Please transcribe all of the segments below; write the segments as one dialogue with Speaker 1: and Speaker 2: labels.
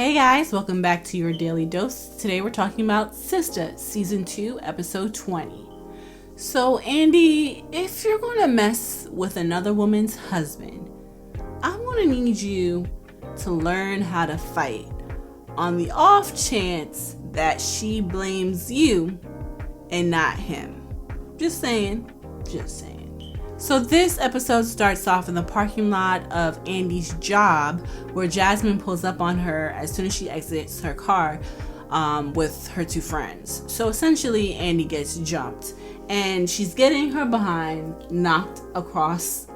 Speaker 1: Hey guys, welcome back to your daily dose. Today we're talking about Sistas Season 2, Episode 20. So Andy, if you're going to mess with another woman's husband, I'm going to need you to learn how to fight on the off chance that she blames you and not him. Just saying. So this episode starts off in the parking lot of Andy's job, where Jasmine pulls up on her as soon as she exits her car with her two friends. So essentially Andy gets jumped and she's getting her behind knocked across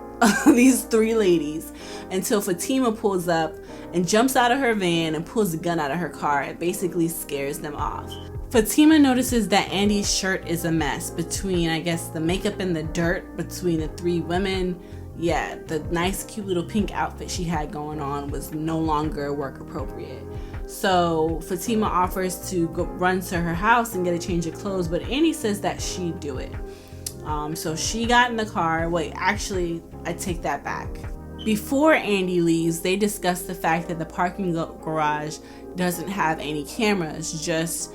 Speaker 1: these three ladies until Fatima pulls up and jumps out of her van and pulls a gun out of her car and basically scares them off. Fatima notices that Andy's shirt is a mess between, I guess, the makeup and the dirt between the three women. Yeah, the nice, cute little pink outfit she had going on was no longer work appropriate. So Fatima offers to run to her house and get a change of clothes, but Andy says that she'd do it. So she got in the car. Wait, actually, I take that back. Before Andy leaves, they discuss the fact that the parking garage doesn't have any cameras, just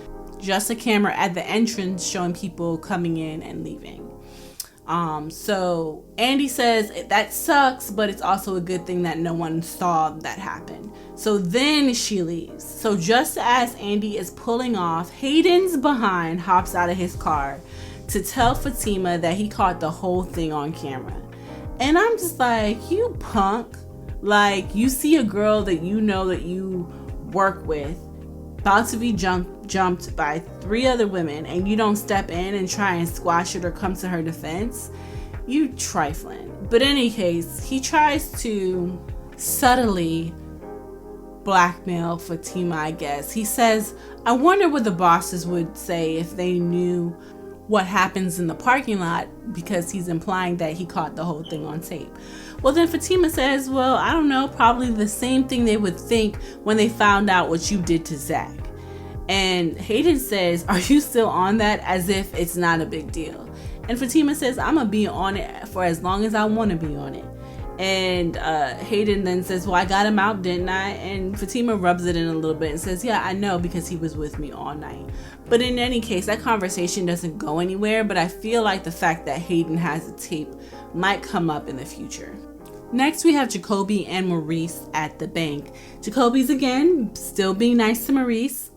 Speaker 1: a camera at the entrance showing people coming in and leaving. So Andy says that sucks, but it's also a good thing that no one saw that happen. So then she leaves. So just as Andy is pulling off, Hayden's behind hops out of his car to tell Fatima that he caught the whole thing on camera. And I'm just like, you punk. Like, you see a girl that you know that you work with about to be jumped by three other women, and you don't step in and try and squash it or come to her defense. You trifling. But in any case, he tries to subtly blackmail Fatima, I guess. He says, I wonder what the bosses would say if they knew what happens in the parking lot, because he's implying that he caught the whole thing on tape. Well, then Fatima says, well, I don't know, probably the same thing they would think when they found out what you did to Zach. And Hayden says, are you still on that, as if it's not a big deal? And Fatima says, I'm gonna be on it for as long as I want to be on it. And Hayden then says, well, I got him out, didn't I? And Fatima rubs it in a little bit and says, yeah, I know, because he was with me all night. But in any case, that conversation doesn't go anywhere, but I feel like the fact that Hayden has a tape might come up in the future. Next, we have Jacoby and Maurice at the bank. Jacoby's again still being nice to Maurice.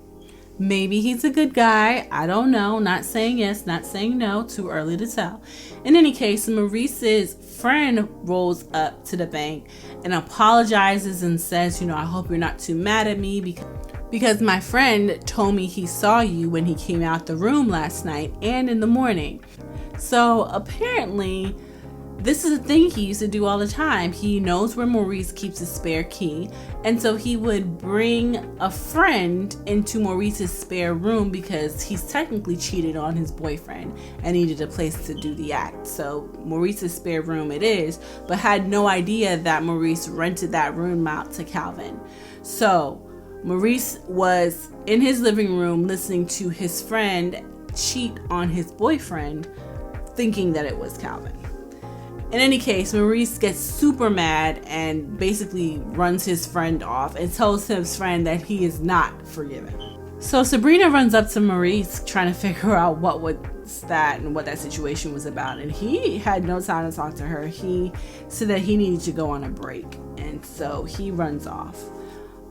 Speaker 1: Maybe he's a good guy. I don't know. Not saying yes, not saying no. Too early to tell. In any case, Maurice's friend rolls up to the bank and apologizes and says, I hope you're not too mad at me because my friend told me he saw you when he came out the room last night and in the morning. So apparently, this is a thing he used to do all the time. He knows where Maurice keeps his spare key, and so he would bring a friend into Maurice's spare room because he's technically cheated on his boyfriend and needed a place to do the act. So Maurice's spare room it is, but had no idea that Maurice rented that room out to Calvin. So Maurice was in his living room listening to his friend cheat on his boyfriend, thinking that it was Calvin. In any case, Maurice gets super mad and basically runs his friend off and tells his friend that he is not forgiven. So Sabrina runs up to Maurice trying to figure out what was that and what that situation was about. And he had no time to talk to her. He said that he needed to go on a break. And so he runs off.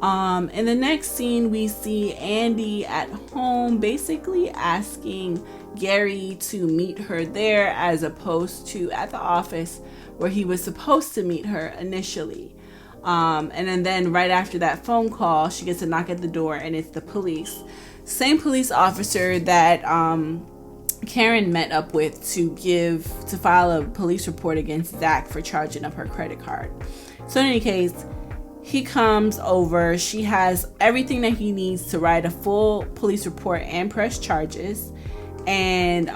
Speaker 1: In the next scene, we see Andy at home basically asking Gary to meet her there as opposed to at the office where he was supposed to meet her initially. And then right after that phone call, she gets a knock at the door and it's the police. Same police officer that Karen met up with to file a police report against Zach for charging up her credit card. So in any case, he comes over. She has everything that he needs to write a full police report and press charges. And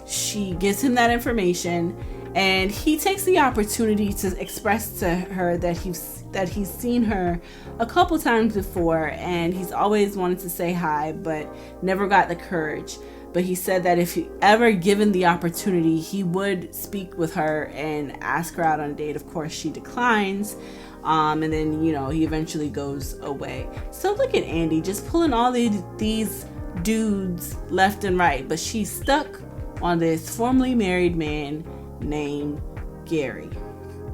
Speaker 1: she gives him that information. And he takes the opportunity to express to her that he's seen her a couple times before. And he's always wanted to say hi, but never got the courage. But he said that if he ever given the opportunity, he would speak with her and ask her out on a date. Of course, she declines. And then, he eventually goes away. So look at Andy just pulling all these dudes left and right, but she's stuck on this formerly married man named Gary.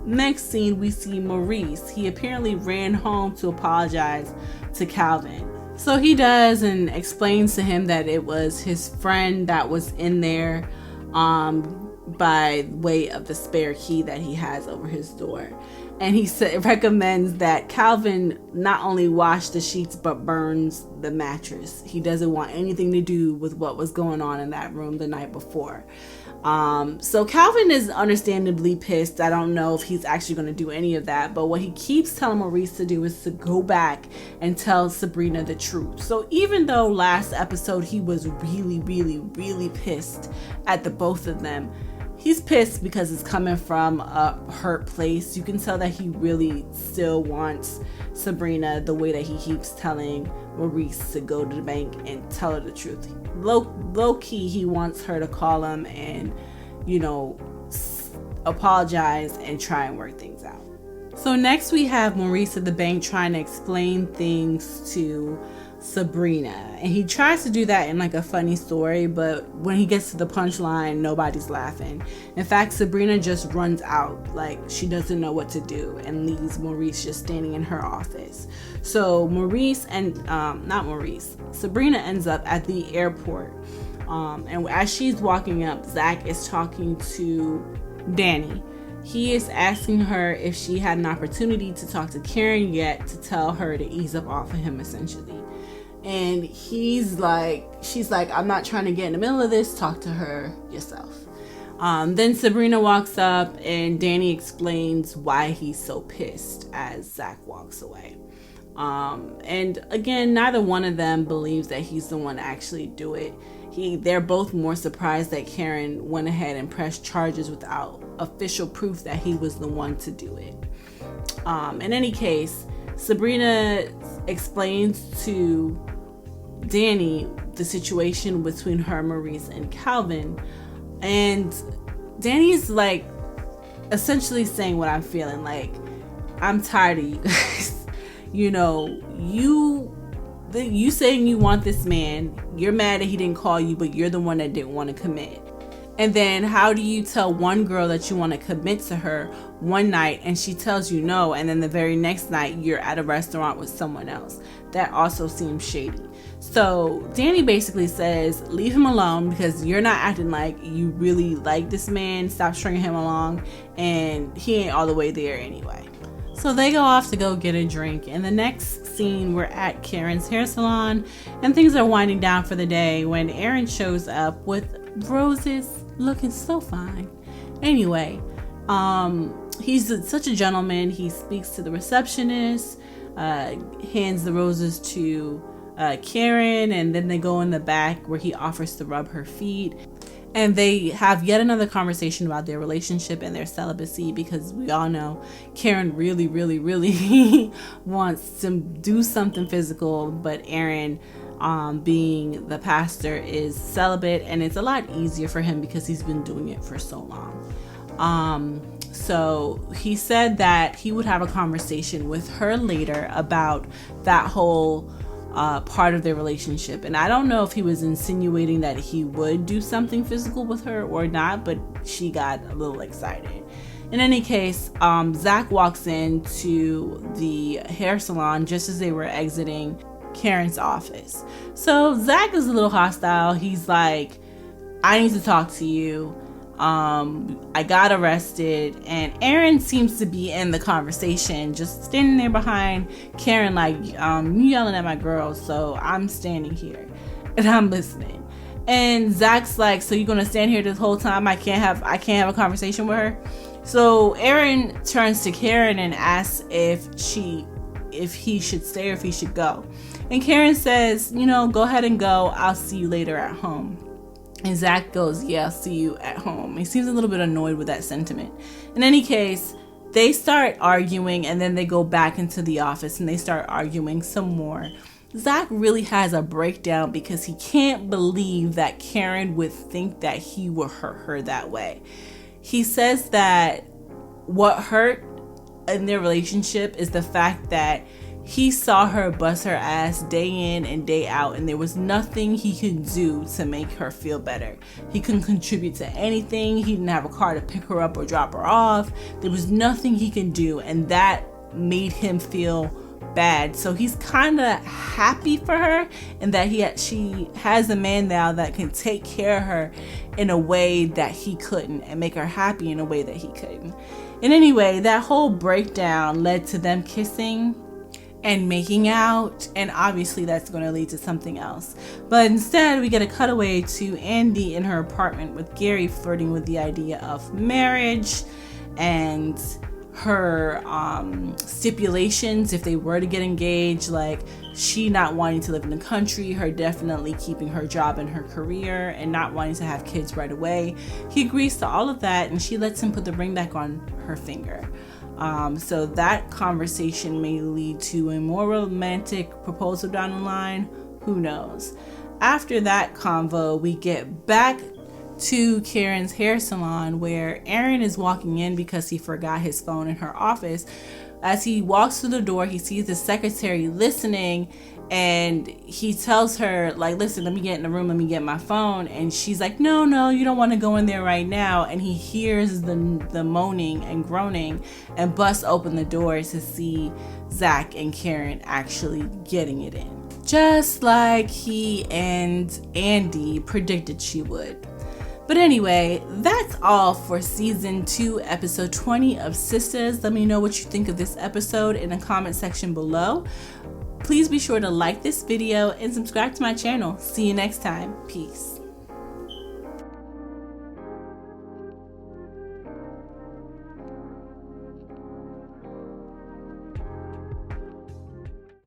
Speaker 1: Next scene, we see Maurice. He apparently ran home to apologize to Calvin. So he does and explains to him that it was his friend that was in there by way of the spare key that he has over his door. And he recommends that Calvin not only wash the sheets but burns the mattress. He doesn't want anything to do with what was going on in that room the night before. So Calvin is understandably pissed. I don't know if he's actually going to do any of that, but what he keeps telling Maurice to do is to go back and tell Sabrina the truth. So even though last episode he was really, really, really pissed at the both of them, he's pissed because it's coming from a hurt place. You can tell that he really still wants Sabrina, the way that he keeps telling Maurice to go to the bank and tell her the truth. Low key, he wants her to call him and, apologize and try and work things out. So next we have Maurice at the bank trying to explain things to Sabrina, and he tries to do that in like a funny story, but when he gets to the punchline, nobody's laughing. In fact, Sabrina just runs out like she doesn't know what to do and leaves Maurice just standing in her office. So Sabrina ends up at the airport, and as she's walking up, Zach is talking to Danny. He is asking her if she had an opportunity to talk to Karen yet to tell her to ease up off of him, essentially. And she's like, I'm not trying to get in the middle of this. Talk to her yourself. Then Sabrina walks up and Danny explains why he's so pissed as Zach walks away. And again, neither one of them believes that he's the one to actually do it. They're both more surprised that Karen went ahead and pressed charges without official proof that he was the one to do it. In any case, Sabrina explains to Danny the situation between her, Maurice, and Calvin, and Danny is like essentially saying what I'm feeling. Like, I'm tired of you guys. You saying you want this man, you're mad that he didn't call you, but you're the one that didn't want to commit. And then how do you tell one girl that you want to commit to her one night and she tells you no, and then the very next night you're at a restaurant with someone else? That also seems shady. So Danny basically says, leave him alone because you're not acting like you really like this man. Stop stringing him along, and he ain't all the way there anyway. So they go off to go get a drink. In the next scene, we're at Karen's hair salon and things are winding down for the day when Aaron shows up with roses, looking so fine. Anyway, he's such a gentleman. He speaks to the receptionist, hands the roses to Karen, and then they go in the back where he offers to rub her feet. And they have yet another conversation about their relationship and their celibacy, because we all know Karen really, really, really wants to do something physical, but Aaron, being the pastor, is celibate, and it's a lot easier for him because he's been doing it for so long. So he said that he would have a conversation with her later about that whole part of their relationship, and I don't know if he was insinuating that he would do something physical with her or not, but she got a little excited. In any case, Zach walks into the hair salon just as they were exiting Karen's office. So Zach is a little hostile. He's like, I need to talk to you. I got arrested, and Aaron seems to be in the conversation, just standing there behind Karen like, you yelling at my girl, so I'm standing here and I'm listening. And Zach's like, so you're gonna stand here this whole time? I can't have a conversation with her? So Aaron turns to Karen and asks if he should stay or if he should go. And Karen says, go ahead and go. I'll see you later at home. And Zach goes, yeah, I'll see you at home. He seems a little bit annoyed with that sentiment. In any case, they start arguing, and then they go back into the office and they start arguing some more. Zach really has a breakdown because he can't believe that Karen would think that he would hurt her that way. He says that what hurt in their relationship is the fact that he saw her bust her ass day in and day out, and there was nothing he could do to make her feel better. He couldn't contribute to anything. He didn't have a car to pick her up or drop her off. There was nothing he can do, and that made him feel bad. So he's kind of happy for her, and that she has a man now that can take care of her in a way that he couldn't, and make her happy in a way that he couldn't. And anyway, that whole breakdown led to them kissing and making out, and obviously that's going to lead to something else. But instead, we get a cutaway to Andy in her apartment with Gary flirting with the idea of marriage and her stipulations if they were to get engaged, like she not wanting to live in the country, her definitely keeping her job and her career, and not wanting to have kids right away. He agrees to all of that, and she lets him put the ring back on her finger. So that conversation may lead to a more romantic proposal down the line. Who knows? After that convo, we get back to Karen's hair salon, where Aaron is walking in because he forgot his phone in her office. As he walks through the door, he sees the secretary listening, and he tells her, like, listen, let me get in the room, let me get my phone. And she's like, no, you don't want to go in there right now. And he hears the moaning and groaning and busts open the door to see Zach and Karen actually getting it in, just like he and Andy predicted she would. But anyway, that's all for season 2, episode 20 of Sistas. Let me know what you think of this episode in the comment section below. Please be sure to like this video and subscribe to my channel. See you next time. Peace.